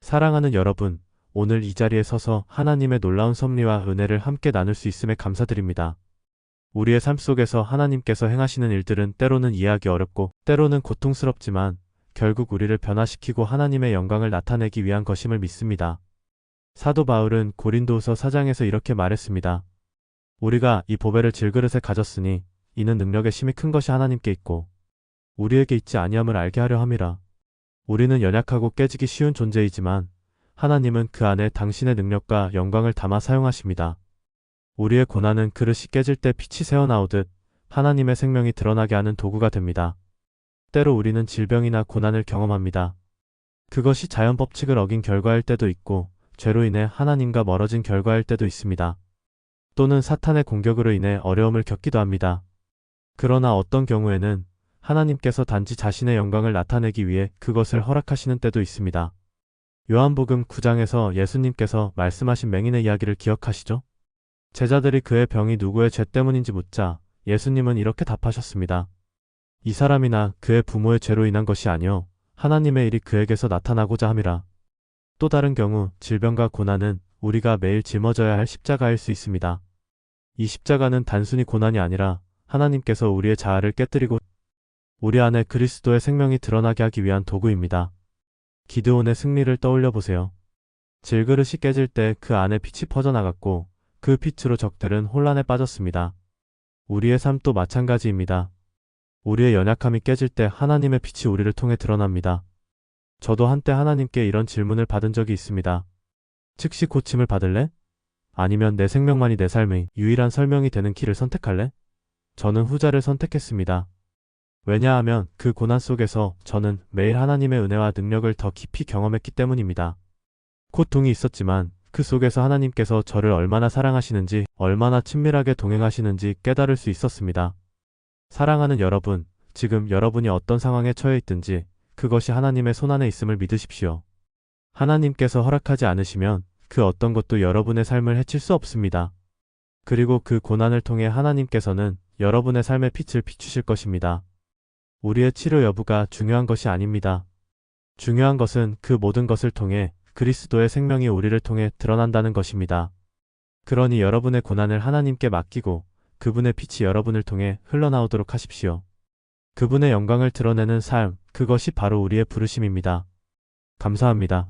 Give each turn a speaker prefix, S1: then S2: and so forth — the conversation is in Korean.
S1: 사랑하는 여러분, 오늘 이 자리에 서서 하나님의 놀라운 섭리와 은혜를 함께 나눌 수 있음에 감사드립니다. 우리의 삶 속에서 하나님께서 행하시는 일들은 때로는 이해하기 어렵고 때로는 고통스럽지만 결국 우리를 변화시키고 하나님의 영광을 나타내기 위한 것임을 믿습니다. 사도 바울은 고린도후서 4장에서 이렇게 말했습니다. 우리가 이 보배를 질그릇에 가졌으니 이는 능력의 힘이 큰 것이 하나님께 있고 우리에게 있지 아니함을 알게 하려 함이라. 우리는 연약하고 깨지기 쉬운 존재이지만 하나님은 그 안에 당신의 능력과 영광을 담아 사용하십니다. 우리의 고난은 그릇이 깨질 때 빛이 새어나오듯 하나님의 생명이 드러나게 하는 도구가 됩니다. 때로 우리는 질병이나 고난을 경험합니다. 그것이 자연 법칙을 어긴 결과일 때도 있고 죄로 인해 하나님과 멀어진 결과일 때도 있습니다. 또는 사탄의 공격으로 인해 어려움을 겪기도 합니다. 그러나 어떤 경우에는 하나님께서 단지 자신의 영광을 나타내기 위해 그것을 허락하시는 때도 있습니다. 요한복음 9장에서 예수님께서 말씀하신 맹인의 이야기를 기억하시죠? 제자들이 그의 병이 누구의 죄 때문인지 묻자 예수님은 이렇게 답하셨습니다. 이 사람이나 그의 부모의 죄로 인한 것이 아니요 하나님의 일이 그에게서 나타나고자 함이라. 또 다른 경우 질병과 고난은 우리가 매일 짊어져야 할 십자가일 수 있습니다. 이 십자가는 단순히 고난이 아니라 하나님께서 우리의 자아를 깨뜨리고 우리 안에 그리스도의 생명이 드러나게 하기 위한 도구입니다. 기드온의 승리를 떠올려 보세요. 질그릇이 깨질 때 그 안에 빛이 퍼져나갔고 그 빛으로 적들은 혼란에 빠졌습니다. 우리의 삶도 마찬가지입니다. 우리의 연약함이 깨질 때 하나님의 빛이 우리를 통해 드러납니다. 저도 한때 하나님께 이런 질문을 받은 적이 있습니다. 즉시 고침을 받을래? 아니면 내 생명만이 내 삶의 유일한 설명이 되는 길을 선택할래? 저는 후자를 선택했습니다. 왜냐하면 그 고난 속에서 저는 매일 하나님의 은혜와 능력을 더 깊이 경험했기 때문입니다. 고통이 있었지만 그 속에서 하나님께서 저를 얼마나 사랑하시는지, 얼마나 친밀하게 동행하시는지 깨달을 수 있었습니다. 사랑하는 여러분, 지금 여러분이 어떤 상황에 처해 있든지 그것이 하나님의 손안에 있음을 믿으십시오. 하나님께서 허락하지 않으시면 그 어떤 것도 여러분의 삶을 해칠 수 없습니다. 그리고 그 고난을 통해 하나님께서는 여러분의 삶의 빛을 비추실 것입니다. 우리의 치료 여부가 중요한 것이 아닙니다. 중요한 것은 그 모든 것을 통해 그리스도의 생명이 우리를 통해 드러난다는 것입니다. 그러니 여러분의 고난을 하나님께 맡기고 그분의 빛이 여러분을 통해 흘러나오도록 하십시오. 그분의 영광을 드러내는 삶, 그것이 바로 우리의 부르심입니다. 감사합니다.